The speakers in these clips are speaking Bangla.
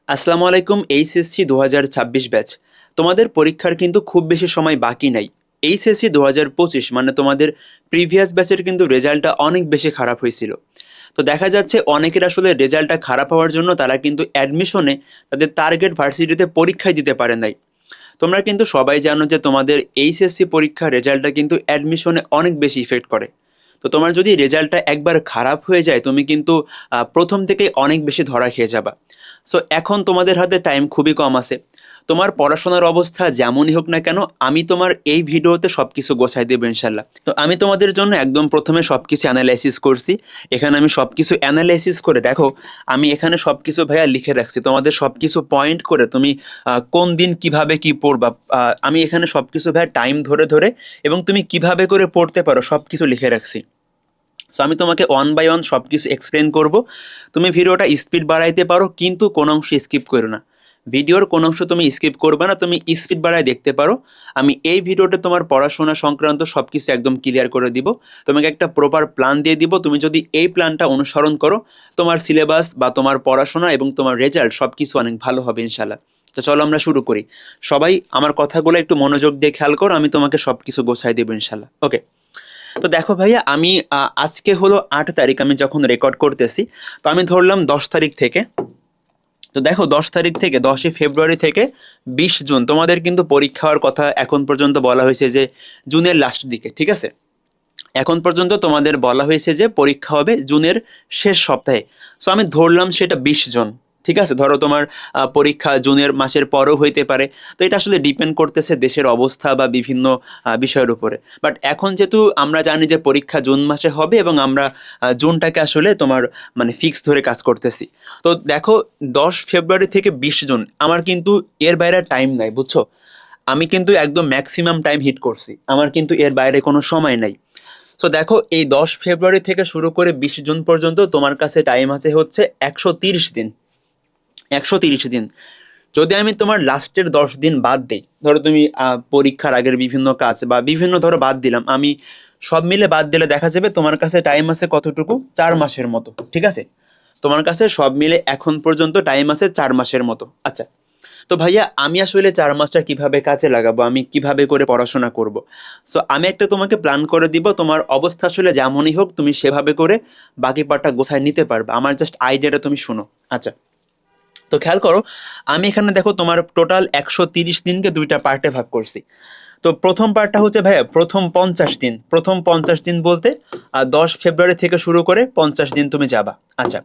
আসসালামু আলাইকুম। HSC 2026 batch. তোমাদের পরীক্ষার কিন্তু খুব বেশি সময় বাকি নাই। এইচএসসি 2025 মানে তোমাদের প্রিভিয়াস ব্যাচের কিন্তু রেজাল্টটা অনেক বেশি খারাপ হয়েছিল। তো দেখা যাচ্ছে অনেকের আসলে রেজাল্টটা খারাপ হওয়ার জন্য তারা কিন্তু অ্যাডমিশনে তাদের টার্গেট ভার্সিটিতে পরীক্ষায় দিতে পারে নাই। তোমরা কিন্তু সবাই জানো যে তোমাদের এইচএসসি পরীক্ষার রেজাল্টটা কিন্তু অ্যাডমিশনে অনেক বেশি ইফেক্ট করে। তো তোমার যদি রেজাল্টটা একবার খারাপ হয়ে যায় তুমি কিন্তু প্রথম থেকেই অনেক বেশি ধরা খেয়ে যাবা। সো এখন তোমাদের হাতে টাইম খুবই কম আছে। তোমার পড়াশোনার অবস্থা যেমনই হোক না কেন আমি তোমার এই ভিডিওতে সবকিছু গোছাই দেবো ইনশাল্লাহ। তো আমি তোমাদের জন্য একদম প্রথমে সবকিছু অ্যানালাইসিস করছি। এখানে আমি সবকিছু অ্যানালাইসিস করে দেখো, আমি এখানে সবকিছু ভাইয়া লিখে রাখছি তোমাদের সবকিছু পয়েন্ট করে তুমি কোন দিন কিভাবে কি পড়বা। আমি এখানে সবকিছু ভাইয়া টাইম ধরে ধরে এবং তুমি কিভাবে করে পড়তে পারো সবকিছু লিখে রাখছি। সো আমি তোমাকে ওয়ান বাই ওয়ান সব কিছু এক্সপ্লেন করব। তুমি ভিডিওটা স্পিড বাড়াইতে পারো কিন্তু কোনো অংশ স্কিপ করো না। ভিডিওর কোনো অংশ তুমি স্কিপ করবে না, তুমি স্পিড বাড়ায় দেখতে পারো। আমি এই ভিডিওতে তোমার পড়াশোনা সংক্রান্ত সব কিছু একদম ক্লিয়ার করে দিব। তোমাকে একটা প্রপার প্ল্যান দিয়ে দিব। তুমি যদি এই প্ল্যানটা অনুসরণ করো তোমার সিলেবাস বা তোমার পড়াশোনা এবং তোমার রেজাল্ট সব কিছু অনেক ভালো হবে ইনশাল্লাহ। তো চলো আমরা শুরু করি। সবাই আমার কথাগুলো একটু মনোযোগ দিয়ে খেয়াল করো, আমি তোমাকে সব কিছু গোছাই দেবো ইনশাল্লাহ। ওকে। তো দেখো ভাইয়া, আমি আজকে হলো 8 তারিখ, আমি যখন রেকর্ড করতেছি। তো আমি ধরলাম 10 তারিখ থেকে। তো দেখো 10 তারিখ থেকে 10ই ফেব্রুয়ারি থেকে 20 জুন তোমাদের কিন্তু পরীক্ষা হওয়ার কথা এখন পর্যন্ত বলা হয়েছে যে জুনের লাস্ট দিকে, ঠিক আছে। এখন পর্যন্ত তোমাদের বলা হয়েছে যে পরীক্ষা হবে জুনের শেষ সপ্তাহে। সো আমি ধরলাম সেটা 20 জন, ঠিক আছে। ধরো তোমার পরীক্ষা জুনের মাসের পরেও হইতে পারে। তো এটা আসলে ডিপেন্ড করতেছে দেশের অবস্থা বা বিভিন্ন বিষয়ের উপরে। বাট এখন যেহেতু আমরা জানি যে পরীক্ষা জুন মাসে হবে এবং আমরা জুনটাকে আসলে তোমার মানে ফিক্স ধরে কাজ করতেছি। তো দেখো 10 ফেব্রুয়ারি থেকে 20 জুন আমার কিন্তু এর বাইরে টাইম নাই, বুঝছো। আমি কিন্তু একদম ম্যাক্সিমাম টাইম হিট করছি, আমার কিন্তু এর বাইরে কোনো সময় নাই। সো দেখো এই 10 ফেব্রুয়ারি থেকে শুরু করে 20 জুন পর্যন্ত তোমার কাছে টাইম আছে হচ্ছে 130 দিন। 130 দিন। যদি আমি তোমার লাস্টের 10 দিন বাদ দিই, ধরো তুমি পরীক্ষার আগের বিভিন্ন কাজ বা বিভিন্ন ধরো বাদ দিলাম, আমি সব মিলে বাদ দিলে দেখা যাবে তোমার কাছে টাইম আছে কতটুকু, 4 মাসের মতো, ঠিক আছে। তোমার কাছে সব মিলে এখন পর্যন্ত টাইম আছে 4 মাসের মতো। আচ্ছা, তো ভাইয়া আমি আসলে 4 মাসটা কিভাবে কাজে লাগাবো, আমি কিভাবে করে পড়াশোনা করব। সো আমি একটা তোমাকে প্ল্যান করে দিব, তোমার অবস্থা আসলে যেমনই হোক তুমি সেভাবে করে বাকি পার্টটা গোছায় নিতে পারবে। আমার জাস্ট আইডিয়াটা তুমি শোনো। আচ্ছা, তো খেয়াল করো, আমি এখানে দেখো তোমার টোটাল 130 দিনকে দুইটা পার্টে ভাগ করছি। তো প্রথম পার্টটা হচ্ছে ভাইয়া প্রথম 50 দিন। প্রথম 50 দিন বলতে 10 ফেব্রুয়ারি থেকে শুরু করে 50 দিন তুমি যাবা। আচ্ছা,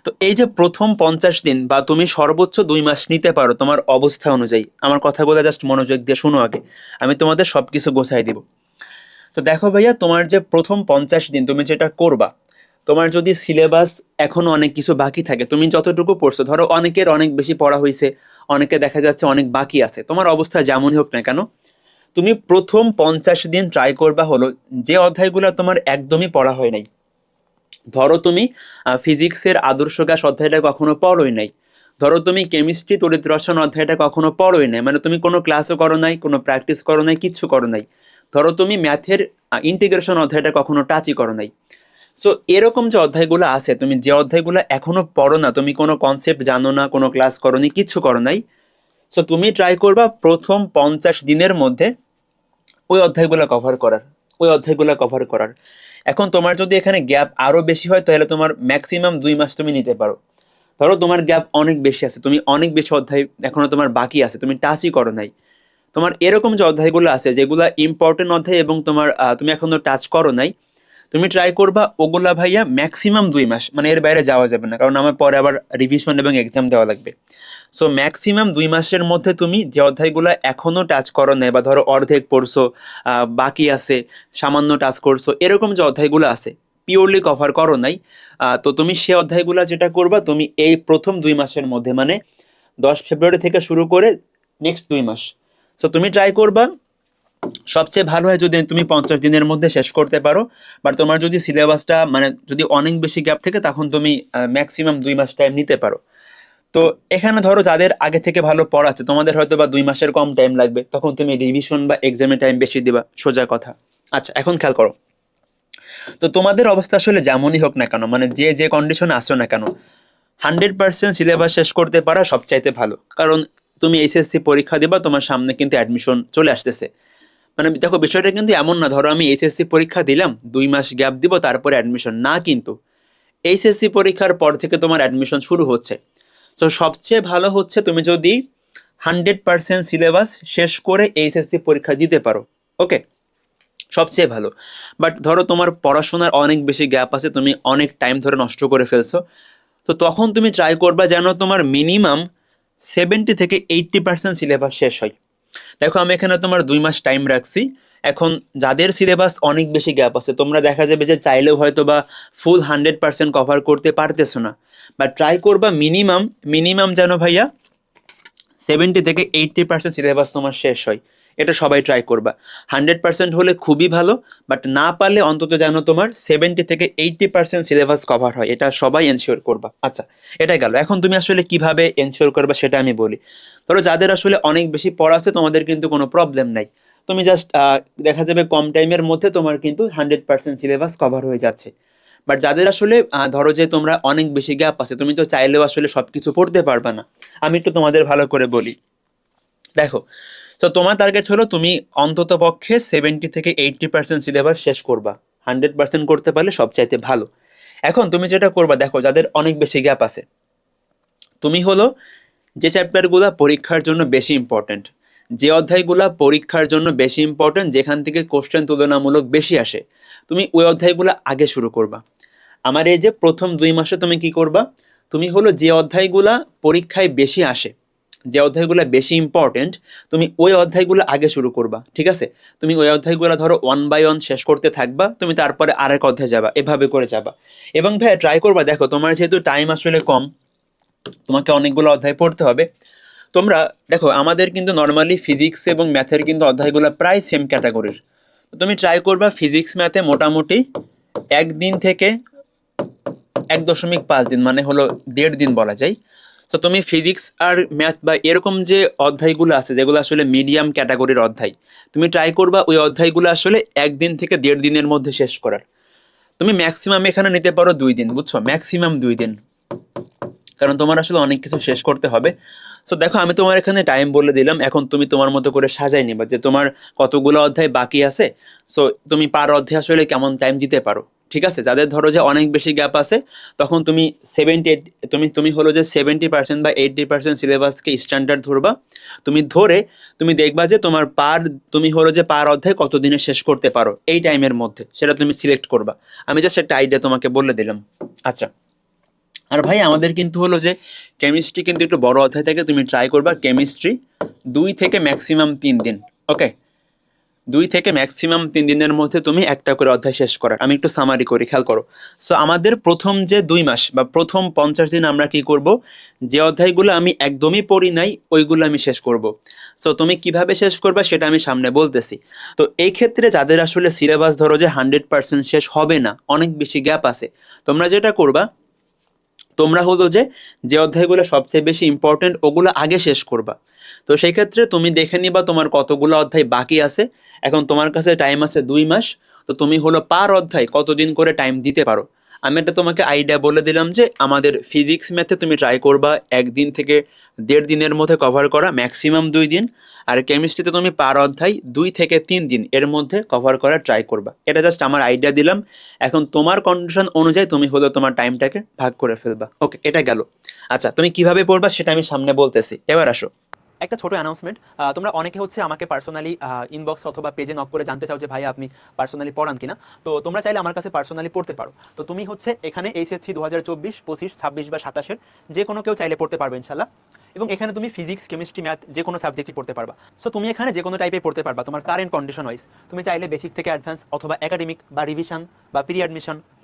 তো এই যে প্রথম 50 দিন বা তুমি সর্বোচ্চ 2 মাস নিতে পারো তোমার অবস্থা অনুযায়ী। আমার কথাগুলো জাস্ট মনোযোগ দিয়ে শুনো আগে, আমি তোমাদের সব কিছু গোছাই দিব। তো দেখো ভাইয়া, তোমার যে প্রথম 50 দিন তুমি যেটা করবা, তোমার যদি সিলেবাস এখনো অনেক কিছু বাকি থাকে, তুমি যতটুকু পড়ছো, ধরো অনেকের অনেক বেশি পড়া হয়েছে, অনেকে দেখা যাচ্ছে অনেক বাকি আছে, তোমার অবস্থা যেমনই হোক না কেন তুমি প্রথম 50 দিন ট্রাই করবা হলো যে অধ্যায়গুলো তোমার একদমই পড়া হয় নাই। ধরো তুমি ফিজিক্সের আদর্শ গ্যাস অধ্যায়টা কখনো পড়োই নাই। ধরো তুমি কেমিস্ট্রি তড়িৎ রসায়ন অধ্যায়টা কখনো পড়োই নাই, মানে তুমি কোনো ক্লাসও করো নাই, কোনো প্র্যাকটিস করো নাই, কিচ্ছু করো নাই। ধরো তুমি ম্যাথের ইন্টিগ্রেশন অধ্যায়টা কখনো টাচই করো নাই। সো এরকম যে অধ্যায়গুলো আছে, তুমি যে অধ্যায়গুলো এখনো পড়ো না, তুমি কোনো কনসেপ্ট জানো না, কোনো ক্লাস করো নি, কিচ্ছু করো নাই। সো তুমি ট্রাই করবা প্রথম 50 দিনের মধ্যে ওই অধ্যায়গুলো কভার করার। এখন তোমার যদি এখানে গ্যাপ আরো বেশি হয় তাহলে তোমার ম্যাক্সিমাম 2 মাস তুমি নিতে পারো। ধরো তোমার গ্যাপ অনেক বেশি আছে, তুমি অনেক বেশি অধ্যায় এখনো তোমার বাকি আছে, তুমি টাচই করো নাই। তোমার এরকম যে অধ্যায়গুলো আছে যেগুলো ইম্পর্টেন্ট অধ্যায় এবং তোমার তুমি এখনো টাচ করো নাই, তুমি ট্রাই করবা ওগুলা ভাইয়া ম্যাক্সিমাম 2 মাস, মানে এর বাইরে যাওয়া যাবে না, কারণ আমার পরে আবার রিভিশন এবং এক্সাম দেওয়া লাগবে। সো ম্যাক্সিমাম 2 মাসের মধ্যে তুমি যে অধ্যায়গুলো এখনো টাচ করো নাই বা ধরো অর্ধেক পড়ছো, বাকি আছে, সামান্য টাচ করছো, এরকম যে অধ্যায়গুলো আছে পিওরলি কভার করো নাই, তো তুমি সে অধ্যায়গুলো যেটা করবা তুমি এই প্রথম 2 মাসের মধ্যে, মানে 10 ফেব্রুয়ারি থেকে শুরু করে নেক্সট 2 মাস, সো তুমি ট্রাই করবা। সবচেয়ে ভালো হয় যদি তুমি 50 দিনের মধ্যে শেষ করতে পারো। বাট তোমার যদি সিলেবাসটা মানে যদি অনেক বেশি গ্যাপ থাকে তখন তুমি ম্যাক্সিমাম 2 মাস টাইম নিতে পারো। তো এখানে ধরো যাদের আগে থেকে ভালো পড়া আছে তোমাদের হয়তো বা 2 মাসের কম টাইম লাগবে, তখন তুমি রিভিশন বা এক্সামে টাইম বেশি দিবা, সোজা কথা। আচ্ছা, এখন খেয়াল করো, তো তোমাদের অবস্থা আসলে যেমনই হোক না কেন, মানে যে যে কন্ডিশনে আসো না কেন, 100% সিলেবাস শেষ করতে পারা সবচাইতে ভালো, কারণ তুমি এইচএসসি পরীক্ষা দিবা, তোমার সামনে কিন্তু অ্যাডমিশন চলে আসতেছে। মানে দেখো বিষয়টা কিন্তু এমন না, ধরো আমি এইচএসসি পরীক্ষা দিলাম, 2 মাস গ্যাপ দিব তারপরে অ্যাডমিশন না, কিন্তু এইচএসসি পরীক্ষার পর থেকে তোমার অ্যাডমিশন শুরু হচ্ছে। তো সবচেয়ে ভালো হচ্ছে তুমি যদি 100% সিলেবাস শেষ করে এইচএসসি পরীক্ষা দিতে পারো। ওকে, সবচেয়ে ভালো। বাট ধরো তোমার পড়াশোনার অনেক বেশি গ্যাপ আছে, তুমি অনেক টাইম ধরে নষ্ট করে ফেলছো, তো তখন তুমি ট্রাই করবা যেন তোমার মিনিমাম 70 থেকে 80% সিলেবাস শেষ হয়। দেখো আমি এখানে তোমার 2 মাস টাইম রাখছি। এখন যাদের সিলেবাস অনেক বেশি গ্যাপ আছে, তোমরা দেখা যাবে যে চাইলেও হয়তো বা ফুল 100% কভার করতে পারতেছো না, বা ট্রাই করবা মিনিমাম মিনিমাম যেন ভাইয়া 70 থেকে 80% সিলেবাস তোমার শেষ হয়। এটা সবাই ট্রাই করবা। 100% হলে খুবই ভালো, বাট না পারলে অন্তত যেন তোমার 70 থেকে 80% সিলেবাস কভার হয়, এটা সবাই এনশিওর করবা। আচ্ছা, এটা গেল। এখন তুমি আসলে কিভাবে এনশিওর করবা সেটা আমি বলি। ধরো যাদের আসলে অনেক বেশি পড়া আছে, তোমাদের কিন্তু কোনো প্রবলেম নাই, তুমি জাস্ট দেখা যাবে কম টাইমের মধ্যে তোমার কিন্তু 100% সিলেবাস কভার হয়ে যাচ্ছে। বাট যাদের আসলে ধরো যে তোমরা অনেক বেশি গ্যাপ আছে, তুমি তো চাইলেও আসলে সবকিছু পড়তে পারবা না। আমি একটু তোমাদের ভালো করে বলি। দেখো, তো তোমার টার্গেট হলো তুমি অন্তত পক্ষে 70 থেকে 80% সিলেবাস শেষ করবা। 100% করতে পারলে সবচাইতে ভালো। এখন তুমি যেটা করবা, দেখো যাদের অনেক বেশি গ্যাপ আছে, তুমি হলো যে চ্যাপ্টারগুলা পরীক্ষার জন্য বেশি ইম্পর্ট্যান্ট, যে অধ্যায়গুলা পরীক্ষার জন্য বেশি ইম্পর্ট্যান্ট, যেখান থেকে কোশ্চেন তুলনামূলক বেশি আসে, তুমি ওই অধ্যায়গুলো আগে শুরু করবা। আমার এই যে প্রথম 2 মাসে তুমি কি করবা, তুমি হলো যে অধ্যায়গুলা পরীক্ষায় বেশি আসে, যে অধ্যায়গুলো বেশি ইম্পর্টেন্ট, তুমি ওই অধ্যায়গুলো আগে শুরু করবা। ঠিক আছে, তুমি ওই অধ্যায়গুলো ধরো 1 বাই 1 শেষ করতে থাকবা, তুমি তারপরে আরেক অধ্যায় যাবা, এভাবে করে যাবা। এবং ভাই ট্রাই করবা, দেখো তোমার যেহেতু টাইম আসলে কম, তোমাকে অনেকগুলো অধ্যায় পড়তে হবে। তোমরা দেখো আমাদের কিন্তু নর্মালি ফিজিক্স এবং ম্যাথের কিন্তু অধ্যায়গুলো প্রায় সেম ক্যাটাগরির। তুমি ট্রাই করবা ফিজিক্স ম্যাথে মোটামুটি 1 দিন থেকে 1.5 দিন, মানে হলো 1.5 দিন বলা যায়। তো তুমি ফিজিক্স আর ম্যাথ বা এরকম যে অধ্যায়গুলো আছে যেগুলো আসলে মিডিয়াম ক্যাটাগরির অধ্যায়, তুমি ট্রাই করবা ওই অধ্যায়গুলো আসলে 1 দিন থেকে 1.5 দিনের মধ্যে শেষ করার। তুমি ম্যাক্সিমাম এখানে নিতে পারো 2 দিন, বুঝছো, ম্যাক্সিমাম 2 দিন, কারণ তোমার আসলে অনেক কিছু শেষ করতে হবে। সো দেখো আমি তোমার এখানে টাইম বলে দিলাম, এখন তুমি তোমার মতো করে সাজাই নিবা যে তোমার কতগুলো অধ্যায় বাকি আছে। সো তুমি পার অধ্যায় আসলে কেমন টাইম দিতে পারো। ঠিক আছে, যাদের ধরো যে অনেক বেশি গ্যাপ আছে, তখন তুমি 78, তুমি হলো যে 70% বা 80% সিলেবাসকে স্ট্যান্ডার্ড ধরবা। তুমি ধরে তুমি দেখবা যে তোমার তুমি হলো যে পার অধ্যায় কত দিনে শেষ করতে পারো এই টাইমের মধ্যে, সেটা তুমি সিলেক্ট করবা। আমি জাস্ট একটা আইডিয়া তোমাকে বলে দিলাম। আচ্ছা, আর ভাই আমাদের কিন্তু হলো যে কেমিস্ট্রি কিন্তু একটু বড় অধ্যায় থেকে, তুমি ট্রাই করবা কেমিস্ট্রি 2 থেকে ম্যাক্সিমাম 3 দিন। ওকে, 2 থেকে ম্যাক্সিমাম 3 দিনের মধ্যে তুমি একটা করে অধ্যায় শেষ করার। আমি একটু সামারি করি, খেয়াল করো। সো আমাদের প্রথম যে 2 মাস বা প্রথম 50 দিন আমরা কি করব, যে অধ্যায়গুলো আমি একদমই পড়ি নাই ওইগুলো আমি শেষ করব। সো তুমি কিভাবে শেষ করবা সেটা আমি সামনে বলতেছি। তো এই ক্ষেত্রে যাদের আসলে সিলেবাস ধরো যে 100% শেষ হবে না, অনেক বেশি গ্যাপ আছে, তোমরা যেটা করবা, তোমরা হলো যে যে অধ্যায়গুলো সবচেয়ে বেশি ইম্পর্টেন্ট ওগুলো আগে শেষ করবা। তো সেই ক্ষেত্রে তুমি দেখে নিবা তোমার কতগুলো অধ্যায় বাকি আছে। এখন তোমার কাছে টাইম আছে 2 মাস, তো তুমি হলো পার অধ্যায় কতদিন করে টাইম দিতে পারো। আমি একটা তোমাকে আইডিয়া বলে দিলাম যে আমাদের ফিজিক্স ম্যাথে তুমি ট্রাই করবা 1 দিন থেকে 1.5 দিনের মধ্যে কভার করা, ম্যাক্সিমাম 2 দিন। আর কেমিস্ট্রিতে তুমি পার অধ্যায় 2 থেকে 3 দিন এর মধ্যে কভার করা ট্রাই করবা। এটা জাস্ট আমার আইডিয়া দিলাম। এখন তোমার কন্ডিশন অনুযায়ী তুমি হলো তোমার টাইমটাকে ভাগ করে ফেলবা। ওকে, এটা গেল। আচ্ছা, তুমি কিভাবে পড়বা সেটা আমি সামনে বলতেছি, এবার আসো। একটা ছোট অ্যানাউন্সমেন্ট। তোমরা অনেকে হচ্ছে আমাকে পার্সোনালি ইনবক্স অথবা পেজে নক করে জানতে চাও যে ভাই আপনি পার্সোনালি পড়ান কিনা। তো তোমরা চাইলে আমার কাছে পার্সোনালি পড়তে পারো। তো তুমি হচ্ছে এখানে এইচএসসি 2024, 25, 26 বা 27-এর যে কোনো কেউ চাইলে পড়তে পারবে ইনশাল্লাহ। এবং এখানে তুমি ফিজিক্স, কেমিস্ট্রি, ম্যাথ যে কোনো সাবজেক্টই পড়তে পারবা। সো তুমি এখানে যে কোনো টাইপে পড়তে পারবা তোমার কারেন্ট কন্ডিশন ওয়াইজ। তুমি চাইলে বেসিক থেকে অ্যাডভান্স অথবা একাডেমিক বা রিভিশন বা প্রি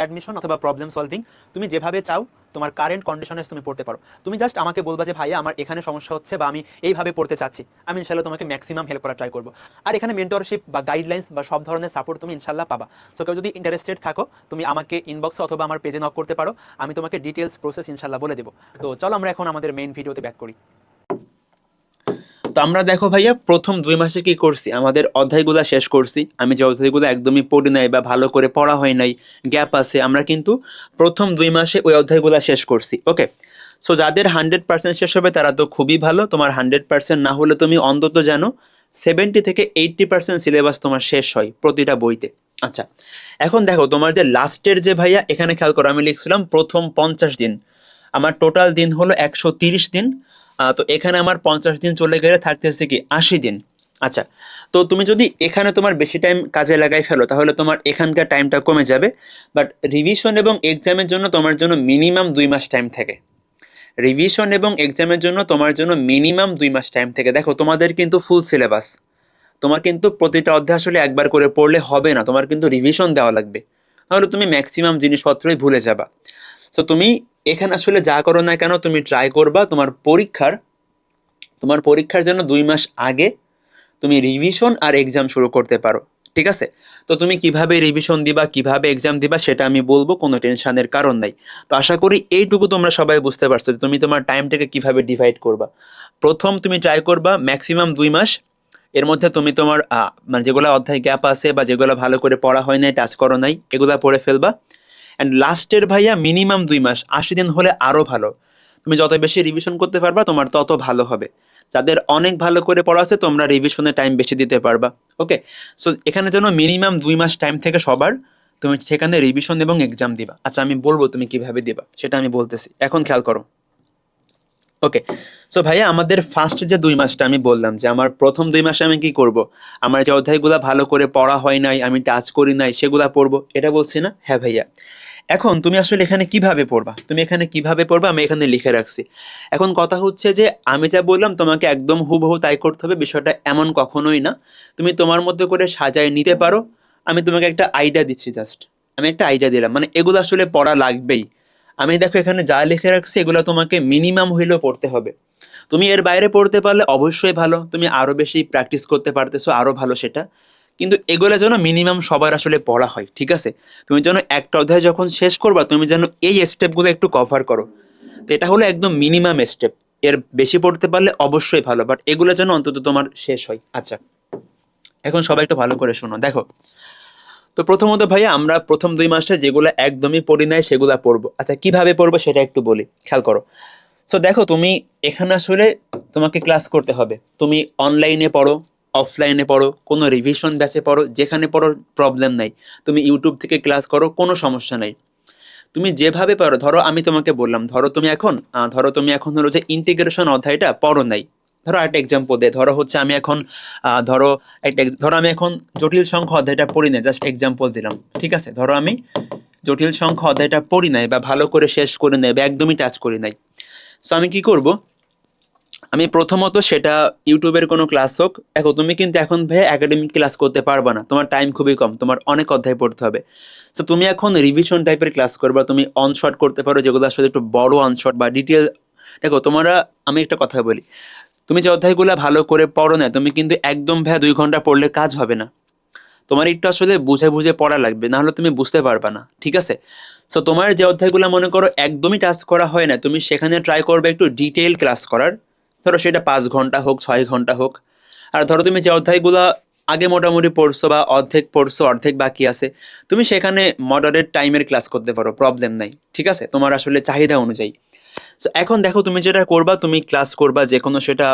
অ্যাডমিশন অথবা প্রবলেম সলভিং, তুমি যেভাবে চাও তোমার কারেন্ট কন্ডিশনে তুমি পড়তে পারো। তুমি জাস্ট আমাকে বলবা যে ভাইয়া আমার এখানে সমস্যা হচ্ছে বা আমি এইভাবে পড়তে চাচ্ছি, আমি ইনশাল্লাহ তোমাকে ম্যাক্সিমাম হেল্প করার ট্রাই করবো। আর এখানে মেন্টরশিপ বা গাইডলাইন্স বা সব ধরনের সাপোর্ট তুমি ইনশাল্লাহ পাবা। সো কেউ যদি ইন্টারেস্টেড থাকো তুমি আমাকে ইনবক্সে অথবা আমার পেজে নক করতে পারো, আমি তোমাকে ডিটেলস প্রসেস ইনশাল্লাহ বলে দেবো। তো চলো আমরা এখন আমাদের মেইন ভিডিওতে ব্যাক করি। তো আমরা দেখো ভাইয়া প্রথম 2 মাসে কি করছি, আমাদের অধ্যায়গুলো শেষ করছি। আমি যে অধ্যায়গুলো একদমই পড়ি নাই বা ভালো করে পড়া হয় নাই, গ্যাপ আছে, আমরা কিন্তু প্রথম 2 মাসে ওই অধ্যায়গুলো শেষ করছি। ওকে, সো যাদের 100% শেষ হবে তারা তো খুবই ভালো, তোমার 100% না হলে তুমি অন্তত জানো 70 থেকে 80% সিলেবাস তোমার শেষ হয় প্রতিটা বইতে। আচ্ছা, এখন দেখো তোমার যে লাস্টের যে ভাইয়া, এখানে খেয়াল করো আমি লিখছিলাম প্রথম 50 দিন, আমার টোটাল দিন হলো 130 দিন। তো এখানে আমার 50 দিন চলে গেলে থাকতেছে কি 80 দিন। আচ্ছা, তো তুমি যদি এখানে তোমার বেশি টাইম কাজে লাগাই ফেলো তাহলে তোমার এখানকার টাইমটা কমে যাবে। বাট রিভিশন এবং এক্সামের জন্য তোমার জন্য মিনিমাম 2 মাস টাইম থাকে। রিভিশন এবং এক্সামের জন্য তোমার জন্য মিনিমাম 2 মাস টাইম থেকে। দেখো তোমাদের কিন্তু ফুল সিলেবাস, তোমার কিন্তু প্রতিটা অধ্যায় আসলে একবার করে পড়লে হবে না, তোমার কিন্তু রিভিশন দেওয়া লাগবে, তাহলে তুমি ম্যাক্সিমাম জিনিসপত্রই ভুলে যাবা। সো তুমি এখানে আসলে যা করো না কেন তুমি ট্রাই করবা তোমার পরীক্ষার জন্য 2 মাস আগে তুমি রিভিশন আর এক্সাম শুরু করতে পারো। ঠিক আছে, তো তুমি কিভাবে রিভিশন দিবা কিভাবে এক্সাম দিবা সেটা আমি বলবো, কোনো টেনশনের কারণ নাই। তো আশা করি এইটুকু তোমরা সবাই বুঝতে পারছো যে তুমি তোমার টাইমটাকে কিভাবে ডিভাইড করবা। প্রথম তুমি ট্রাই করবা ম্যাক্সিমাম 2 মাস, এর মধ্যে তুমি তোমার মানে যেগুলো অধ্যায় গ্যাপ আছে বা যেগুলো ভালো করে পড়া হয় নাই, টাচ করো নাই, এগুলা পড়ে ফেলবা। অ্যান্ড লাস্টের ভাইয়া মিনিমাম 2 মাস, 80 দিন হলে আরও ভালো। তুমি যত বেশি রিভিশন করতে পারবা তোমার তত ভালো হবে। যাদের অনেক ভালো করে পড়া আছে তোমরা রিভিশনে টাইম বেশি দিতে পারবা। ওকে, সো এখানে যেন মিনিমাম 2 মাস টাইম থেকে সবার, তুমি সেখানে রিভিশন এবং এক্সাম দিবা। আচ্ছা, আমি বলবো তুমি কিভাবে দিবা সেটা আমি বলতেছি, এখন খেয়াল করো। ওকে, সো ভাইয়া আমাদের ফার্স্ট যে 2 মাসটা আমি বললাম যে আমার প্রথম 2 মাসে আমি কি করব, আমার যে অধ্যায়গুলো ভালো করে পড়া হয় নাই, আমি টাচ করি নাই, সেগুলা পড়বো, এটা বলছি না? হ্যাঁ ভাইয়া। এখন তুমি আসলে এখানে কিভাবে পড়বা, তুমি এখানে কিভাবে পড়বা আমি এখানে লিখে রাখছি। এখন কথা হচ্ছে যে আমি যা বললাম তোমাকে একদম হুবহু তাই করতে হবে, বিষয়টা এমন কখনোই না। তুমি তোমার মধ্যে করে সাজায় নিতে পারো। আমি তোমাকে একটা আইডিয়া দিচ্ছি, জাস্ট আমি একটা আইডিয়া দিলাম, মানে এগুলো আসলে পড়া লাগবেই। আমি দেখো এখানে যা লিখে রাখছি এগুলো তোমাকে মিনিমাম হইলেও পড়তে হবে। তুমি এর বাইরে পড়তে পারলে অবশ্যই ভালো, তুমি আরো বেশি প্র্যাকটিস করতে পারতেছো আরো ভালো সেটা। কিন্তু এগুলো যেন মিনিমাম সবার আসলে পড়া হয়, ঠিক আছে? তুমি যেন একটা অধ্যায় যখন শেষ করবা তুমি যেন এই স্টেপগুলো একটু কভার করো। তো এটা হলো একদম মিনিমাম স্টেপ, এর বেশি পড়তে পারলে অবশ্যই ভালো, বাট এগুলো যেন অন্তত তোমার শেষ হয়। আচ্ছা, এখন সবাই একটু ভালো করে শোনো, দেখো। তো প্রথমত ভাইয়া আমরা প্রথম 2 মাসটা যেগুলো একদমই পড়ি নাই সেগুলো পড়বো। আচ্ছা, কিভাবে পড়বো সেটা একটু বলি, খেয়াল করো। সো দেখো তুমি এখানে আসলে তোমাকে ক্লাস করতে হবে, তুমি অনলাইনে পড়ো, অফলাইনে পড়ো, কোনো রিভিশন ব্যাচে পড়ো, যেখানে পড়ো প্রবলেম নাই। তুমি ইউটিউব থেকে ক্লাস করো, কোনো সমস্যা নাই। তুমি যেভাবে পারো, ধরো আমি তোমাকে বললাম, ধরো তুমি এখন হলো যে ইন্টিগ্রেশন অধ্যায়টা পড়ো নাই। ধরো একটা এক্সাম্পল দে, ধরো হচ্ছে আমি এখন ধরো আমি এখন জটিল সংখ্যা অধ্যায়টা পড়ি নাই, জাস্ট এক্সাম্পল দিলাম। ঠিক আছে, ধরো আমি জটিল সংখ্যা অধ্যায়টা পড়ি নাই বা ভালো করে শেষ করে নাই বা একদমই টাচ করি নাই। সো আমি কি করব, আমি প্রথমত সেটা ইউটিউবের কোনো ক্লাস হোক। দেখো তুমি কিন্তু এখন ভাই একাডেমিক ক্লাস করতে পারবে না, তোমার টাইম খুবই কম, তোমার অনেক অধ্যায় পড়তে হবে। তো তুমি এখন রিভিশন টাইপের ক্লাস করবা, তুমি অনশট করতে পারো যেগুলো আসলে একটু বড় অনশট বা ডিটেল। দেখো তোমরা, আমি একটা কথা বলি, তুমি যে অধ্যায়গুলো ভালো করে পড়ো না, তুমি কিন্তু একদম ভাই 2 ঘন্টা পড়লে কাজ হবে না। তোমার একটু আসলে বুঝে বুঝে পড়া লাগবে, না হলে তুমি বুঝতে পারবে না। ঠিক আছে, সো তোমার যে অধ্যায়গুলো মনে করো একদমই টাচ করা হয় না, তুমি সেখানে ট্রাই করবে একটু ডিটেইল ক্লাস করার। ধরো সেটা 5 ঘন্টা হোক 6 ঘন্টা হোক। আর ধরো তুমি যে অধ্যায়গুলো আগে মোটামুটি পড়ছো বা অর্ধেক পড়ছো অর্ধেক বাকি আছে, তুমি সেখানে মডারেট টাইমের ক্লাস করতে পারো, প্রবলেম নাই। ঠিক আছে, তোমার আসলে চাহিদা অনুযায়ী। সো এখন দেখো তুমি যেটা করবা, তুমি ক্লাস করবা যে কোনো, সেটা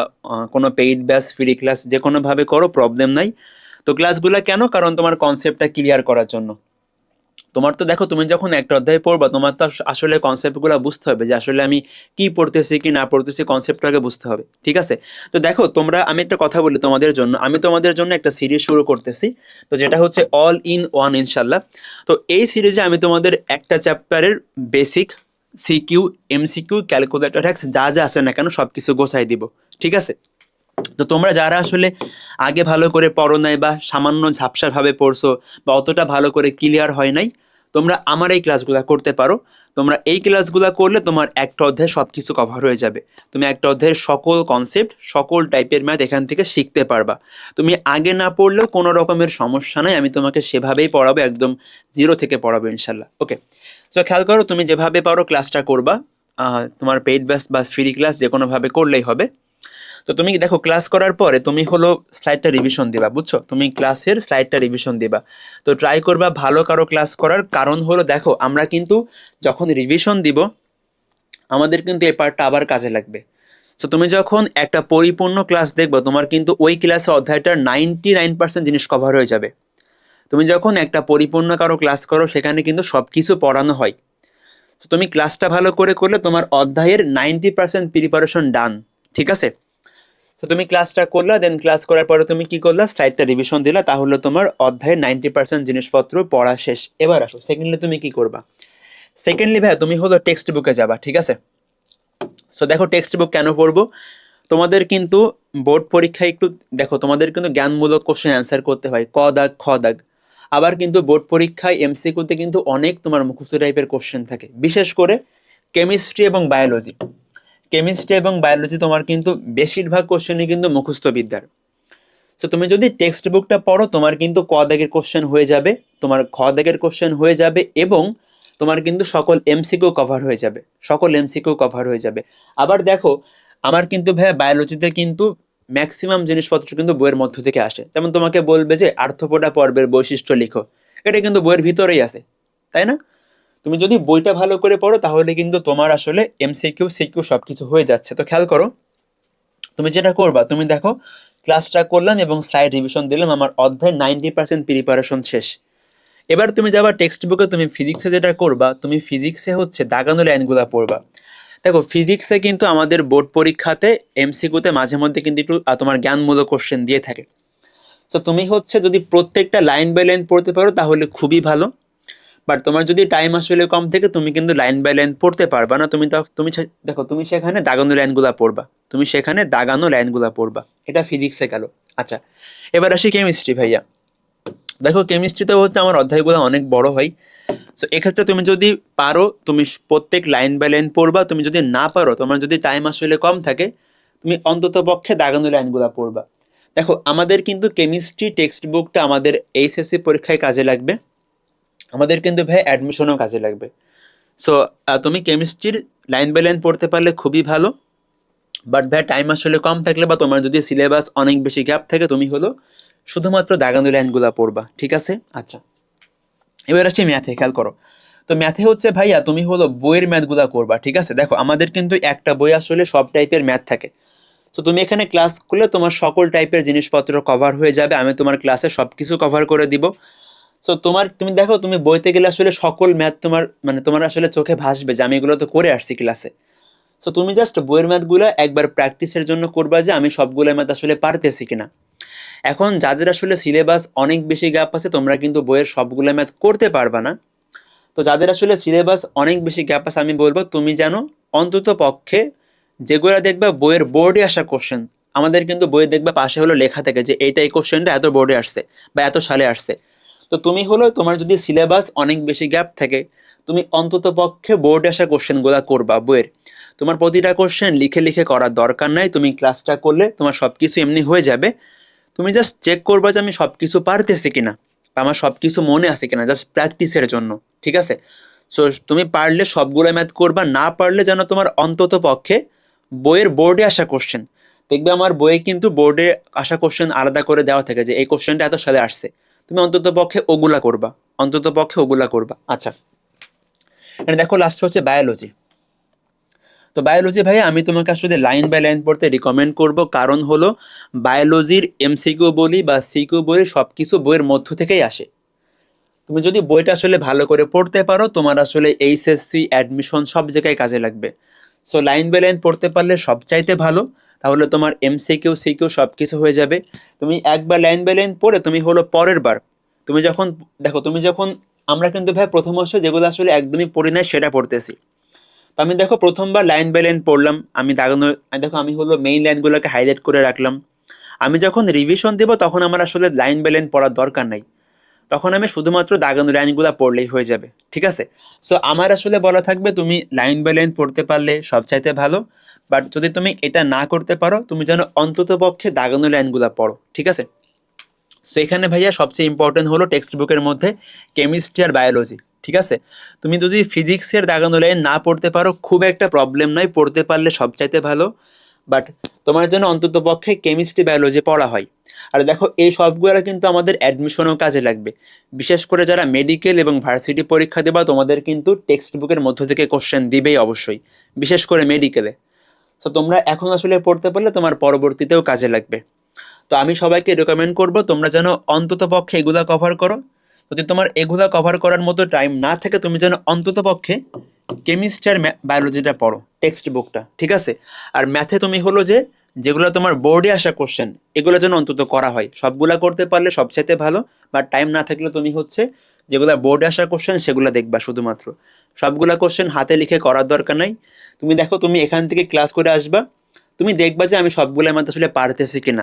কোনো পেইড ব্যাচ ফ্রি ক্লাস যে কোনোভাবে করো, প্রবলেম নাই। তো ক্লাসগুলো কেন, কারণ তোমার কনসেপ্টটা ক্লিয়ার করার জন্য। তোমার তো দেখো তুমি যখন একটা অধ্যায় পড়বা তোমার তো আসলে কনসেপ্টগুলো বুঝতে হবে যে আসলে আমি কি পড়তেছি কি না পড়তেছি, কনসেপ্টটাকে বুঝতে হবে। ঠিক আছে, তো দেখো তোমরা, আমি একটা কথা বলি তোমাদের জন্য, আমি তোমাদের জন্য একটা সিরিজ শুরু করতেছি, তো যেটা হচ্ছে অল ইন ওয়ান ইনশাল্লাহ। তো এই সিরিজে আমি তোমাদের একটা চ্যাপ্টারের basic CQ, MCQ, calculator hacks যা যা আছে না কেন সব কিছু গোছাই দিব। ঠিক আছে, তো তোমরা যারা আসলে আগে ভালো করে পড়ো নাই বা সামান্য ঝাপসাভাবে পড়ছো বা অতটা ভালো করে ক্লিয়ার হয় নাই, তোমরা আমার এই ক্লাসগুলো করতে পারো। তোমরা এই ক্লাসগুলো করলে তোমার একটা অধ্যায়ে সব কিছু কভার হয়ে যাবে। তুমি একটা অধ্যায়ের সকল কনসেপ্ট, সকল টাইপের ম্যাথ এখান থেকে শিখতে পারবা। তুমি আগে না পড়লেও কোনো রকমের সমস্যা নাই, আমি তোমাকে সেভাবেই পড়াবো, একদম জিরো থেকে পড়াবো ইনশাল্লাহ। ওকে, তো খেয়াল করো তুমি যেভাবে পারো ক্লাসটা করবা। তোমার পেইড ব্যাচ বা ফ্রি ক্লাস যে কোনোভাবে করলেই হবে। তো তুমি দেখো ক্লাস করার পরে তুমি হলো স্লাইডটা রিভিশন দিবা, বুঝছো? তুমি ক্লাসের স্লাইডটা রিভিশন দিবা। তো ট্রাই করবা ভালো কারো ক্লাস করার, কারণ হলো দেখো আমরা কিন্তু যখন রিভিশন দিব আমাদের কিন্তু এই পার্টটা আবার কাজে লাগবে। সো তুমি যখন একটা পরিপূর্ণ ক্লাস দেখবে তোমার কিন্তু ওই ক্লাসে অধ্যায়টার 99% জিনিস কভার হয়ে যাবে। তুমি যখন একটা পরিপূর্ণ কারো ক্লাস করো সেখানে কিন্তু সব কিছু পড়ানো হয়। তো তুমি ক্লাসটা ভালো করে করলে তোমার অধ্যায়ের 90% প্রিপারেশন ডান। ঠিক আছে? তো তুমি ক্লাসটা করলা, দেন ক্লাস করার পরে তুমি কি করলা, স্লাইডটা রিভিশন দিলা, তাহলে তোমার অধ্যায়ের 90% জিনিসপত্র পড়া শেষ। এবার আসো সেকেন্ডলি তুমি কি করবা। সেকেন্ডলি ভাইয়া তুমি হলো টেক্সট বুকে যাবা। ঠিক আছে? সো দেখো টেক্সট বুক কেন পড়বো, তোমাদের কিন্তু বোর্ড পরীক্ষায় একটু দেখো তোমাদের কিন্তু জ্ঞানমূলক কোশ্চেন অ্যান্সার করতে হয়, ক দাগ খ দাগ। আবার কিন্তু বোর্ড পরীক্ষায় এমসিকিউতে কিন্তু অনেক তোমার মুখস্থ টাইপের কোশ্চেন থাকে, বিশেষ করে কেমিস্ট্রি এবং বায়োলজি। কেমিস্ট্রি এবং বায়োলজি তোমার কিন্তু বেশিরভাগ কোশ্চেনই কিন্তু মুখস্থ বিদ্যার। সো তুমি যদি টেক্সট বুকটা পড়ো তোমার কিন্তু ক দাগের কোশ্চেন হয়ে যাবে, তোমার খ দাগের কোশ্চেন হয়ে যাবে, এবং তোমার কিন্তু সকল এমসিকিউ কভার হয়ে যাবে, সকল এমসিকিউ কভার হয়ে যাবে। আবার দেখো আমার কিন্তু ভাইয়া বায়োলজিতে কিন্তু ম্যাক্সিমাম জিনিসপত্র কিন্তু বইয়ের মধ্য থেকে আসে। যেমন তোমাকে বলবে যে আর্থ্রোপোডা পর্বের বৈশিষ্ট্য লিখো, এটা কিন্তু বইয়ের ভিতরেই আছে, তাই না? তুমি যদি বইটা ভালো করে পড়ো তাহলে কিন্তু তোমার আসলে এমসিকিউ সিকিউ সব কিছু হয়ে যাচ্ছে। তো খেয়াল করো, তুমি যেটা করবা, তুমি দেখো ক্লাসটা করলাম এবং স্লাইড রিভিশন দিলাম, আমার অধ্যায় 90% প্রিপারেশন শেষ। এবার তুমি যাবা টেক্সট বুকে, তুমি ফিজিক্সে যেটা করবা, তুমি ফিজিক্সে হচ্ছে দাগানো লাইনগুলো পড়বা। দেখো ফিজিক্সে কিন্তু আমাদের বোর্ড পরীক্ষাতে এমসিকিউতে মাঝে মধ্যে কিন্তু একটু তোমার জ্ঞানমূলক কোশ্চেন দিয়ে থাকে। তো তুমি হচ্ছে যদি প্রত্যেকটা লাইন বাই লাইন পড়তে পারো তাহলে খুবই ভালো। বাট তোমার যদি টাইম আসলে কম থাকে তুমি কিন্তু লাইন বাই লাইন পড়তে পারবা না। দেখো তুমি সেখানে দাগানো লাইনগুলা পড়বা, তুমি সেখানে দাগানো লাইনগুলা পড়বা। এটা ফিজিক্সে গেল। আচ্ছা, এবার আসি কেমিস্ট্রি ভাইয়া। দেখো কেমিস্ট্রিতে হচ্ছে আমার অধ্যায়গুলো অনেক বড় হয়। সো এক্ষেত্রে তুমি যদি পারো তুমি প্রত্যেক লাইন বাই লাইন পড়বা, তুমি যদি না পারো, তোমার যদি টাইম আসলে কম থাকে, তুমি অন্তত পক্ষে দাগানো লাইনগুলো পড়বা। দেখো আমাদের কিন্তু কেমিস্ট্রি টেক্সট বুকটা আমাদের এইচএসসি পরীক্ষায় কাজে লাগবে, আমাদের কিন্তু ভাই অ্যাডমিশনও কাজে লাগবে। সো তুমি কেমিস্ট্রির লাইন বাই লাইন পড়তে পারলে খুবই ভালো। বাট ভাই টাইম আসলে কম থাকলে বা তোমার যদি সিলেবাস অনেক বেশি গ্যাপ থাকে, তুমি হলো শুধুমাত্র দাগানো লাইনগুলো পড়বা। ঠিক আছে? আচ্ছা, এবার আসছি ম্যাথে। খেয়াল করো, তো ম্যাথে হচ্ছে ভাইয়া তুমি হলো বইয়ের ম্যাথগুলো করবা। ঠিক আছে? দেখো আমাদের কিন্তু একটা বই আসলে সব টাইপের ম্যাথ থাকে। তো তুমি এখানে ক্লাস করলে তোমার সকল টাইপের জিনিসপত্র কভার হয়ে যাবে, আমি তোমার ক্লাসে সব কিছু কভার করে দিব। সো তুমি দেখো তুমি বইতে গেলে আসলে সকল ম্যাথ তোমার মানে তোমার আসলে চোখে ভাসবে যে আমি এগুলো তো করে আসছি ক্লাসে। সো তুমি জাস্ট বইয়ের ম্যাথগুলো একবার প্র্যাকটিসের জন্য করবা যে আমি সবগুলো ম্যাথ আসলে পারতেছি কিনা। এখন যাদের আসলে সিলেবাস অনেক বেশি গ্যাপ আছে তোমরা কিন্তু বইয়ের সবগুলো ম্যাথ করতে পারবা না। তো যাদের আসলে সিলেবাস অনেক বেশি গ্যাপ আছে আমি বলবো তুমি জানো অন্তত পক্ষে যেগুলো দেখবে বইয়ের বোর্ডে আসা কোশ্চেন, আমাদের কিন্তু বইয়ে দেখবে পাশে হলো লেখা থাকে যে এইটা এই কোশ্চেনটা এত বোর্ডে আসছে বা এত সালে আসছে। তো তুমি হলো তোমার যদি সিলেবাস অনেক বেশি গ্যাপ থাকে তুমি অন্তত পক্ষে বোর্ডে আসা কোশ্চেনগুলো করবা বইয়ের। তোমার প্রতিটা কোশ্চেন লিখে লিখে করার দরকার নাই, তুমি ক্লাসটা করলে তোমার সব কিছু এমনি হয়ে যাবে। তুমি জাস্ট চেক করবা যে আমি সব কিছু পারতেছি কিনা বা আমার সব কিছু মনে আছে কিনা, জাস্ট প্র্যাকটিসের জন্য। ঠিক আছে? সো তুমি পারলে সবগুলো ম্যাথ করবা, না পারলে যেন তোমার অন্তত পক্ষে বইয়ের বোর্ডে আসা কোশ্চেন, দেখবে আমার বইয়ে কিন্তু বোর্ডে আসা কোশ্চেন আলাদা করে দেওয়া থাকে যে এই কোশ্চেনটা এত সালে আসছে, তুমি অন্তত পক্ষে ওগুলা করবা, অন্তত পক্ষে ওগুলা করবা। আচ্ছা, এখানে দেখো লাস্ট হচ্ছে বায়োলজি। তো বায়োলজি ভাই আমি তোমাকে আসলে লাইন বাই লাইন পড়তে রিকমেন্ড করব, কারণ হলো বায়োলজির এমসিকিউ বলি বা সিকিউ বলি সব কিছু বইয়ের মধ্য থেকেই আসে। তুমি যদি বইটা আসলে ভালো করে পড়তে পারো তোমার আসলে এইচএসসি অ্যাডমিশন সব জায়গায় কাজে লাগবে। সো লাইন বাই লাইন পড়তে পারলে সবচাইতে ভালো, তাহলে তোমার এমসিকিউ সিকিউ সব কিছু হয়ে যাবে। তুমি একবার লাইন বাই লাইন পড়ে তুমি হলো পরের বার তুমি যখন দেখো তুমি যখন আমরা কিন্তু ভাই প্রথম বর্ষ যেগুলো আসলে একদমই পড়ি নাই সেটা পড়তেছি। তো আমি দেখো প্রথমবার লাইন বাই লাইন পড়লাম, আমি দাগানো দেখো আমি হলো মেইন লাইনগুলোকে হাইলাইট করে রাখলাম। আমি যখন রিভিশন দেবো তখন আমার আসলে লাইন বাই লাইন পড়ার দরকার নাই, তখন আমি শুধুমাত্র দাগানো লাইনগুলো পড়লেই হয়ে যাবে। ঠিক আছে? সো আমার আসলে বলা থাকবে তুমি লাইন বাই লাইন পড়তে পারলে সবচাইতে ভালো। বাট যদি তুমি এটা না করতে পারো তুমি যেন অন্তত পক্ষে দাগানো লাইনগুলো পড়ো। ঠিক আছে? সো এখানে ভাইয়া সবচেয়ে ইম্পর্টেন্ট হলো টেক্সট বুকের মধ্যে কেমিস্ট্রি আর বায়োলজি। ঠিক আছে? তুমি যদি ফিজিক্সের দাগানো লাইন না পড়তে পারো খুব একটা প্রবলেম নয়, পড়তে পারলে সবচাইতে ভালো। বাট তোমার জন্য অন্তত পক্ষে কেমিস্ট্রি বায়োলজি পড়া হয়। আর দেখো এই সবগুলো কিন্তু আমাদের অ্যাডমিশনেও কাজে লাগবে। বিশেষ করে যারা মেডিকেল এবং ভার্সিটি পরীক্ষা দেবা তোমাদের কিন্তু টেক্সট বুকের মধ্য থেকে কোশ্চেন দিবেই অবশ্যই, বিশেষ করে মেডিকেলে। সো তোমরা এখন আসলে পড়তে পারলে তোমার পরবর্তীতেও কাজে লাগবে। তো আমি সবাইকে রেকমেন্ড করব তোমরা যেন অন্তত পক্ষে এগুলা কভার করো। যদি তোমার এগুলা কভার করার মতো টাইম না থাকে তুমি যেন অন্তত পক্ষে কেমিস্ট্রি আর বায়োলজিটা পড়ো, টেক্সট বুকটা, ঠিক আছে? আর ম্যাথে তুমি হলো যে যেগুলো তোমার বোর্ডে আসা কোশ্চেন এগুলো যেন অন্তত করা হয়, সবগুলা করতে পারলে সবচাইতে ভালো। বা টাইম না থাকলে তুমি হচ্ছে যেগুলো বোর্ডে আসা কোশ্চেন সেগুলো দেখবা শুধুমাত্র, সবগুলা কোশ্চেন হাতে লিখে করার দরকার নাই। তুমি দেখো তুমি এখান থেকে ক্লাস করে আসবা, তুমি দেখবা যে আমি সবগুলোর মধ্যে আসলে পারতেছি কিনা,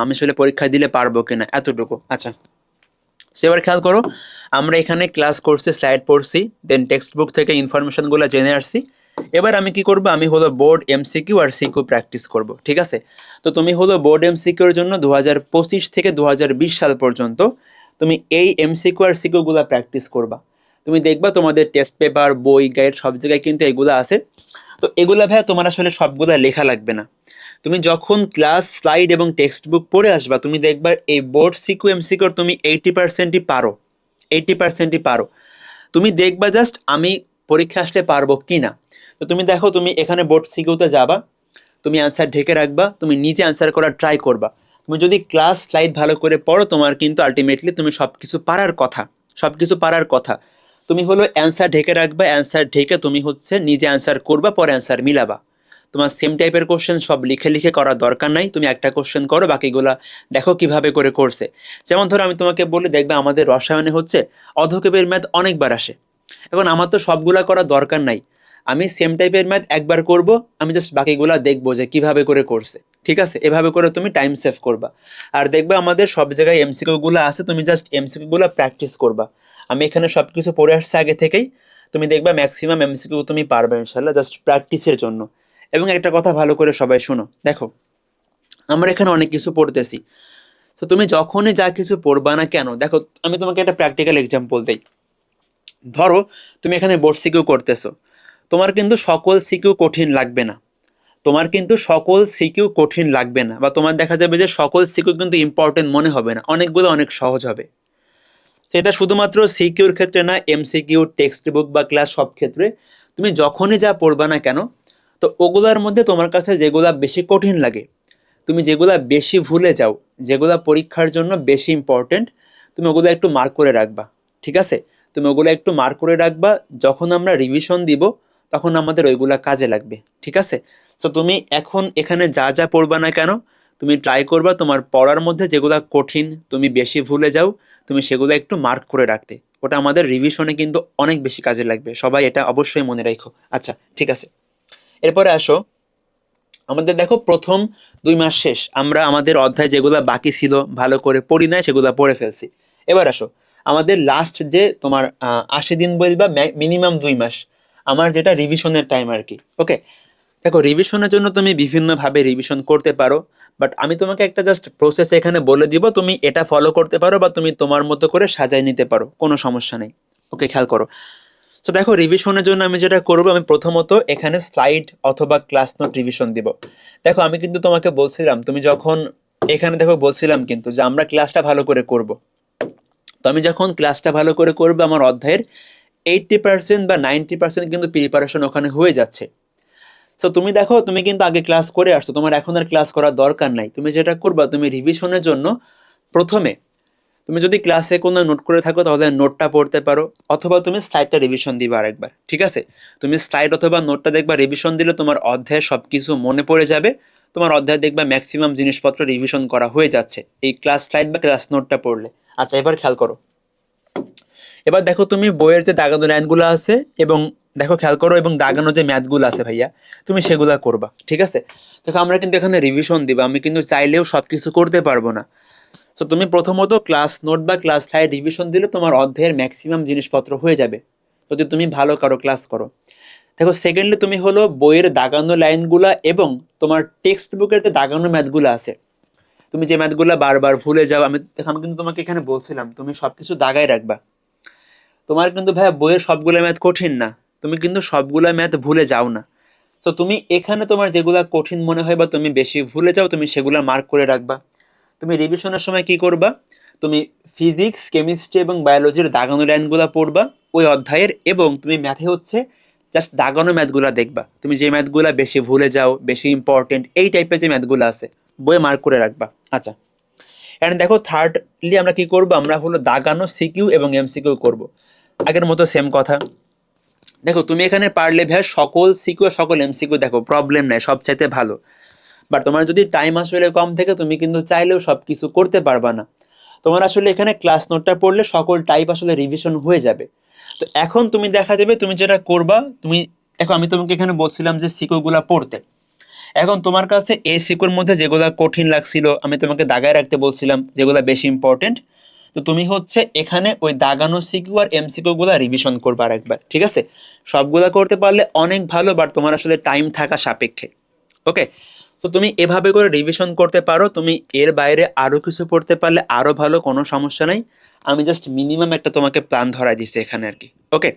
আমি আসলে পরীক্ষা দিলে পারবো কিনা, এতটুকু। আচ্ছা, সেবার খেয়াল করো, আমরা এখানে ক্লাস করছি, স্লাইড পড়ছি, দেন টেক্সট বুক থেকে ইনফরমেশনগুলো জেনে আসছি। এবার আমি কি করব, আমি হলো বোর্ড এমসিকিউ আর সিকিউ প্র্যাকটিস করব, ঠিক আছে? তো তুমি হলো বোর্ড এমসিকিউর জন্য 2025 থেকে 2020 সাল পর্যন্ত তুমি এই এমসিকিউ আর সিকিউগুলো প্র্যাকটিস করবা। তুমি দেখবা তোমাদের টেস্ট পেপার, বই, গাইড সব জায়গায় কিন্তু এগুলো আছে। তো এগুলা ভাইয়া তোমার আসলে সবগুলা লেখা লাগবে না। তুমি যখন ক্লাস, স্লাইড এবং টেক্সট বুক পড়ে আসবা তুমি দেখবা এই বোর্ড সিকিউ এমসিকিউর তুমি 80%ই পারো, 80%ই পারো। তুমি দেখবা জাস্ট আমি পরীক্ষা আসলে পারবো কি না। তো তুমি দেখো তুমি এখানে বোর্ড সিকিউতে যাবা, তুমি অ্যান্সার ঢেকে রাখবা, তুমি নিজে অ্যান্সার করার ট্রাই করবা। তুমি যদি ক্লাস, স্লাইড ভালো করে পড়ো তোমার কিন্তু আলটিমেটলি তুমি সব কিছু পারার কথা, সব কিছু পারার কথা। তুমি হলো অ্যান্সার ঢেকে রাখবা, অ্যান্সার ঢেকে তুমি হচ্ছে নিজে অ্যান্সার করবা, পরে অ্যান্সার মিলাবা। তোমার সেম টাইপের কোশ্চেন সব লিখে লিখে করার দরকার নাই, তুমি একটা কোশ্চেন করো, বাকিগুলা দেখো কিভাবে করে করছে। যেমন ধরো আমি তোমাকে বলি, দেখবে আমাদের রসায়নে হচ্ছে অধোক্ষেপের ম্যাথ অনেকবার আসে। এখন আমার তো সবগুলা করার দরকার নাই, আমি সেম টাইপের ম্যাথ একবার করব, আমি জাস্ট বাকিগুলা দেখবো যে কিভাবে করে করছে, ঠিক আছে? এভাবে করে তুমি টাইম সেভ করবা। আর দেখবে আমাদের সব জায়গায় এমসিকিউ গুলো আছে, তুমি জাস্ট এমসিকিউ গুলো প্র্যাকটিস করবা। আমি এখানে সব কিছু পড়ে আসছি আগে থেকেই, তুমি দেখবা ম্যাক্সিমাম এমসিকিউ তুমি পারবে ইনশাল্লাহ, জাস্ট প্র্যাকটিসের জন্য। এবং একটা কথা ভালো করে সবাই শোনো, দেখো আমরা এখানে অনেক কিছু পড়তেছি, তো তুমি যখনই যা কিছু পড়বা না কেন, দেখো আমি তোমাকে একটা প্র্যাকটিক্যাল এক্সাম্পল দেই। ধরো তুমি এখানে বোর্ড সিকিউ করতেছো, তোমার কিন্তু সকল সিকিউ কঠিন লাগবে না, তোমার কিন্তু সকল সিকিউ কঠিন লাগবে না, বা তোমার দেখা যাবে যে সকল সিকিউ কিন্তু ইম্পর্টেন্ট মনে হবে না, অনেকগুলো অনেক সহজ হবে। সেটা শুধুমাত্র সিকিউর ক্ষেত্রে না, এমসিকিউ, টেক্সট বুক বা ক্লাস সব ক্ষেত্রে তুমি যখনই যা পড়বা না কেন, তো ওগুলার মধ্যে তোমার কাছে যেগুলা বেশি কঠিন লাগে, তুমি যেগুলা বেশি ভুলে যাও, যেগুলা পরীক্ষার জন্য বেশি ইম্পর্টেন্ট, তুমি ওগুলো একটু মার্ক করে রাখবা, ঠিক আছে? তুমি ওগুলো একটু মার্ক করে রাখবা, যখন আমরা রিভিশন দিব তখন আমাদের ওইগুলা কাজে লাগবে, ঠিক আছে? সো তুমি এখন এখানে যা যা পড়বা না কেন, তুমি ট্রাই করবা তোমার পড়ার মধ্যে যেগুলা কঠিন, তুমি বেশি ভুলে যাও, তুমি সেগুলো একটু মার্ক করে রাখতে। ওটা আমাদের রিভিশনে কিন্তু অনেক বেশি কাজে লাগবে, সবাই এটা অবশ্যই মনে রাখো। আচ্ছা, ঠিক আছে, এরপরে আসো, আমাদের দেখো প্রথম 2 মাস শেষ, আমরা আমাদের অধ্যায় যেগুলো বাকি ছিল ভালো করে পড়ি নাই, সেগুলো পড়ে ফেলছি। এবার আসো আমাদের লাস্ট যে তোমার 80 দিন বলবা, মিনিমাম 2 মাস, আমার যেটা রিভিশনের টাইম আর কি। ওকে, দেখো রিভিশনের জন্য তুমি বিভিন্নভাবে রিভিশন করতে পারো, বাট আমি তোমাকে একটা জাস্ট প্রসেস এখানে বলে দিব, তুমি এটা ফলো করতে পারো বা তুমি তোমার মতো করে সাজাই নিতে পারো, কোনো সমস্যা নেই। ওকে, খেয়াল করো। তো দেখো রিভিশনের জন্য আমি যেটা করবো, আমি প্রথমত এখানে স্লাইড অথবা ক্লাস নোট রিভিশন দিব। দেখো আমি কিন্তু তোমাকে বলছিলাম, তুমি যখন এখানে দেখো বলছিলাম কিন্তু যে আমরা ক্লাসটা ভালো করে করব। তো আমি যখন ক্লাসটা ভালো করে করবো আমার অধ্যায়ের 80% বা 90% কিন্তু প্রিপারেশন ওখানে হয়ে যাচ্ছে। সো তুমি দেখো তুমি কিন্তু আগে ক্লাস করে আসছো, তোমার এখন আর ক্লাস করার দরকার নাই। তুমি যেটা করবা, তুমি রিভিশনের জন্য প্রথমে তুমি যদি ক্লাসে কোনো নোট করে থাকো তাহলে নোটটা পড়তে পারো, অথবা তুমি স্লাইডটা রিভিশন দিবা আরেকবার, ঠিক আছে? তুমি স্লাইড অথবা নোটটা দেখবা, রিভিশন দিলে তোমার অধ্যায়ে সব কিছু মনে পড়ে যাবে, তোমার অধ্যায়ে দেখবা ম্যাক্সিমাম জিনিসপত্র রিভিশন করা হয়ে যাচ্ছে এই ক্লাস স্লাইড বা ক্লাস নোটটা পড়লে। আচ্ছা, এবার খেয়াল করো, এবার দেখো তুমি বইয়ের যে দাগানো লাইনগুলো আছে এবং দেখো খেয়াল করো, এবং দাগানো যে ম্যাথগুলো আছে ভাইয়া, তুমি সেগুলা করবা, ঠিক আছে? দেখো আমরা কিন্তু এখানে রিভিশন দিবা, আমি কিন্তু চাইলেও সব কিছু করতে পারবো না। সো তুমি প্রথমত ক্লাস নোট বা ক্লাস স্লাইড রিভিশন দিলে তোমার অধ্যায়ের ম্যাক্সিমাম জিনিসপত্র হয়ে যাবে, যদি তুমি ভালো করো, ক্লাস করো। দেখো সেকেন্ডলি তুমি হলো বইয়ের দাগানো লাইনগুলা এবং তোমার টেক্সট বুকের যে দাগানো ম্যাথগুলো আছে, তুমি যে ম্যাথগুলো বারবার ভুলে যাও, আমি কিন্তু তোমাকে এখানে বলছিলাম তুমি সবকিছু দাগায় রাখবা। তোমার কিন্তু ভাইয়া বইয়ের সবগুলো ম্যাথ কঠিন না, তুমি কিন্তু সবগুলো ম্যাথ ভুলে যাও না। তো তুমি এখানে তোমার যেগুলা কঠিন মনে হয় বা তুমি বেশি ভুলে যাও তুমি সেগুলা মার্ক করে রাখবা। তুমি রিভিশনের সময় কি করবা, তুমি ফিজিক্স কেমিস্ট্রি এবং বায়োলজির দাগানো লাইনগুলো পড়বা ওই অধ্যায়ের, এবং তুমি ম্যাথে হচ্ছে জাস্ট দাগানো ম্যাথগুলো দেখবা। তুমি যে ম্যাথগুলো বেশি ভুলে যাও, বেশি ইম্পর্টেন্ট এই টাইপের যে ম্যাথগুলো আছে বইয়ে মার্ক করে রাখবা। আচ্ছা, এন্ড দেখো থার্ডলি আমরা কি করব, আমরা হলো দাগানো সিকিউ এবং এমসিকিউ করব। আগের মতো সেম কথা। দেখো তুমি এখানে পারলে ভাই সকল সিকিউ সকল এমসিকিউ দেখো, প্রবলেম নাই, সব চাইতে ভালো। বাট তোমার যদি টাইম আসলে কম থাকে তুমি কিন্তু চাইলেও সব কিছু করতে পারবা না। তোমার আসলে এখানে ক্লাস নোটটা পড়লে সকল টাইপ আসলে রিভিশন হয়ে যাবে। তো এখন তুমি দেখা যাবে তুমি যেটা করবা, তুমি এখন আমি তোমাকে এখানে বলছিলাম যে সিকিউগুলা পড়তে। এখন তোমার কাছে এই সিকিউর মধ্যে যেগুলা কঠিন লাগছিল আমি তোমাকে দাগায় রাখতে বলছিলাম, যেগুলা বেশি ইম্পর্টেন্ট। তো তুমি হচ্ছে এখানে ওই দাগানো সিকিউ আর এমসিকিউ গুলা রিভিশন করবা আরেকবার, ঠিক আছে? সবগুলা করতে পারলে অনেক ভালো, বাট তোমার আসলে টাইম থাকা সাপেক্ষে। ওকে, তো তুমি এভাবে করে রিভিশন করতে পারো। তুমি এর বাইরে আরো কিছু পড়তে পারলে আরো ভালো, কোনো সমস্যা নাই। আমি জাস্ট মিনিমাম একটা তোমাকে প্ল্যান ধরাই দিচ্ছি এখানে আর কি। ওকে,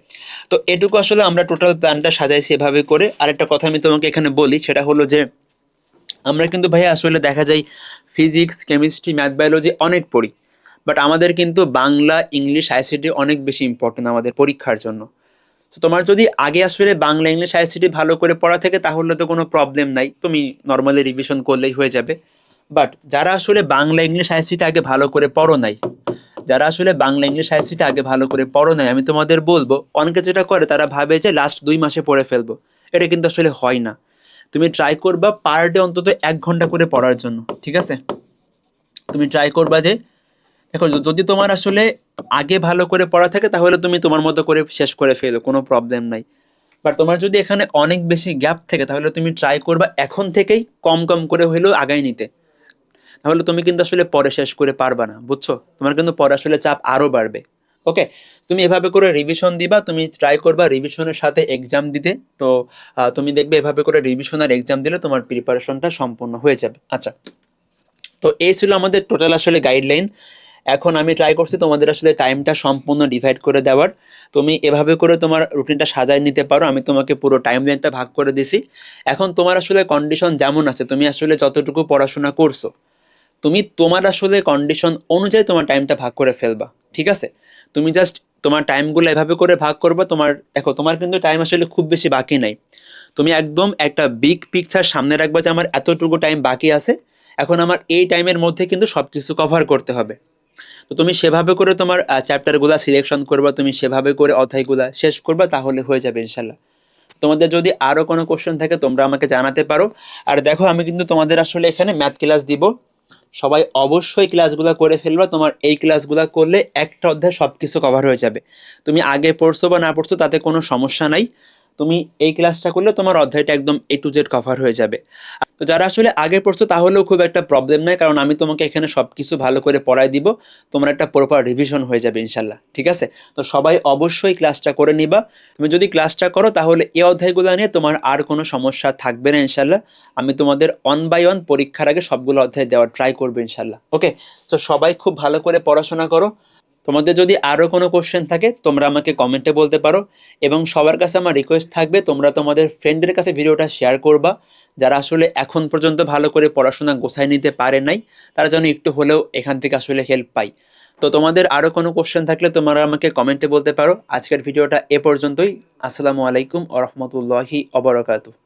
তো এটুকু আসলে আমরা টোটাল প্ল্যানটা সাজাইছি এভাবে করে। আরেকটা কথা আমি তোমাকে এখানে বলি, সেটা হলো যে আমরা কিন্তু ভাই আসলে দেখা যায় ফিজিক্স কেমিস্ট্রি ম্যাথ বায়োলজি অনেক পড়ি, বাট আমাদের কিন্তু বাংলা ইংলিশ আইসিটি অনেক বেশি ইম্পর্টেন্ট আমাদের পরীক্ষার জন্য। তো তোমার যদি আগে আসলে বাংলা ইংলিশ আইসিটি ভালো করে পড়া থাকে তাহলে তো কোনো প্রবলেম নাই, তুমি নর্মালি রিভিশন করলেই হয়ে যাবে। বাট যারা আসলে বাংলা ইংলিশ আইসিটি আগে ভালো করে পড়ো নাই, যারা আসলে বাংলা ইংলিশ আইসিটি আগে ভালো করে পড়ো নাই, আমি তোমাদের বলবো অনেকে যেটা করে তারা ভাবে যে লাস্ট 2 মাসে পড়ে ফেলবো। এটা কিন্তু আসলে হয় না। তুমি ট্রাই করবা পার ডে অন্তত 1 ঘন্টা করে পড়ার জন্য, ঠিক আছে? তুমি ট্রাই করবা যে, দেখো যদি তোমার আসলে আগে ভালো করে পড়া থাকে তাহলে তুমি তোমার মতো করে শেষ করে ফেলো, কোনো প্রবলেম নাই। বাট তোমার যদি এখানে অনেক বেশি গ্যাপ থাকে তাহলে তুমি ট্রাই করবা এখন থেকেই কম কম করে হলেও আগায় নিতে। তাহলে তুমি কিন্তু আসলে পরে শেষ করে পারবা না, বুঝছো? তোমার কিন্তু পরে আসলে চাপ আরো বাড়বে। ওকে, তুমি এভাবে করে রিভিশন দিবা, তুমি ট্রাই করবা রিভিশনের সাথে এক্সাম দিতে। তো তুমি দেখবে এভাবে করে রিভিশন আর এক্সাম দিলে তোমার প্রিপারেশনটা সম্পূর্ণ হয়ে যাবে। আচ্ছা, তো এই ছিল আমাদের টোটাল আসলে গাইডলাইন। এখন আমি ট্রাই করছি তোমাদের আসলে টাইমটা সম্পূর্ণ ডিভাইড করে দেওয়ার। তুমি এভাবে করে তোমার রুটিনটা সাজায় নিতে পারো, আমি তোমাকে পুরো টাইম লাইনটা ভাগ করে দিছি। এখন তোমার আসলে কন্ডিশন যেমন আছে, তুমি আসলে যতটুকু পড়াশোনা করছো তুমি তোমার আসলে কন্ডিশন অনুযায়ী তোমার টাইমটা ভাগ করে ফেলবা, ঠিক আছে? তুমি জাস্ট তোমার টাইমগুলো এভাবে করে ভাগ করবা। তোমার দেখো তোমার কিন্তু টাইম আসলে খুব বেশি বাকি নাই। তুমি একদম একটা বিগ পিকচার সামনে রাখবা যে আমার এতটুকু টাইম বাকি আছে, এখন আমার এই টাইমের মধ্যে কিন্তু সব কিছু কভার করতে হবে। তো তুমি সেভাবে করে তোমার চ্যাপ্টারগুলো সিলেকশন করবা, তুমি সেভাবে করে অধ্যায়গুলো শেষ করবা, তাহলে হয়ে যাবে ইনশাল্লাহ। তোমাদের যদি আরও কোনো কোশ্চেন থাকে তোমরা আমাকে জানাতে পারো। আর দেখো আমি কিন্তু তোমাদের আসলে এখানে ম্যাথ ক্লাস দিব, সবাই অবশ্যই ক্লাসগুলো করে ফেলবা। তোমার এই ক্লাসগুলো করলে একটা অধ্যায় সব কিছু কভার হয়ে যাবে। তুমি আগে পড়ছো বা না পড়ছো তাতে কোনো সমস্যা নাই, তুমি এই ক্লাসটা করলে তোমার অধ্যায়টা একদম A to Z কভার হয়ে যাবে। তো যারা আসলে আগে পড়ছো তাহলেও খুব একটা প্রবলেম নাই, কারণ আমি তোমাকে এখানে সব কিছু ভালো করে পড়াই দিব, তোমার একটা প্রপার রিভিশন হয়ে যাবে ইনশাল্লাহ, ঠিক আছে? তো সবাই অবশ্যই ক্লাসটা করে নিবা। তুমি যদি ক্লাসটা করো তাহলে এই অধ্যায়গুলো নিয়ে তোমার আর কোনো সমস্যা থাকবে না ইনশাল্লাহ। আমি তোমাদের 1 by 1 পরীক্ষার আগে সবগুলো অধ্যায় দেওয়ার ট্রাই করবো ইনশাল্লাহ। ওকে, তো সবাই খুব ভালো করে পড়াশোনা করো। তোমাদের যদি আরও কোনো কোশ্চেন থাকে তোমরা আমাকে কমেন্টে বলতে পারো, এবং সবার কাছে আমার রিকোয়েস্ট থাকবে তোমরা তোমাদের ফ্রেন্ডের কাছে ভিডিওটা শেয়ার করবা, যারা আসলে এখন পর্যন্ত ভালো করে পড়াশোনা গোছায় নিতে পারে নাই, তারা যেন একটু হলেও এখান থেকে আসলে হেল্প পাই। তো তোমাদের আরও কোনো কোশ্চেন থাকলে তোমরা আমাকে কমেন্টে বলতে পারো। আজকের ভিডিওটা এ পর্যন্তই। আসসালামু আলাইকুম ওয়া রাহমাতুল্লাহি ওয়া বারাকাতুহু।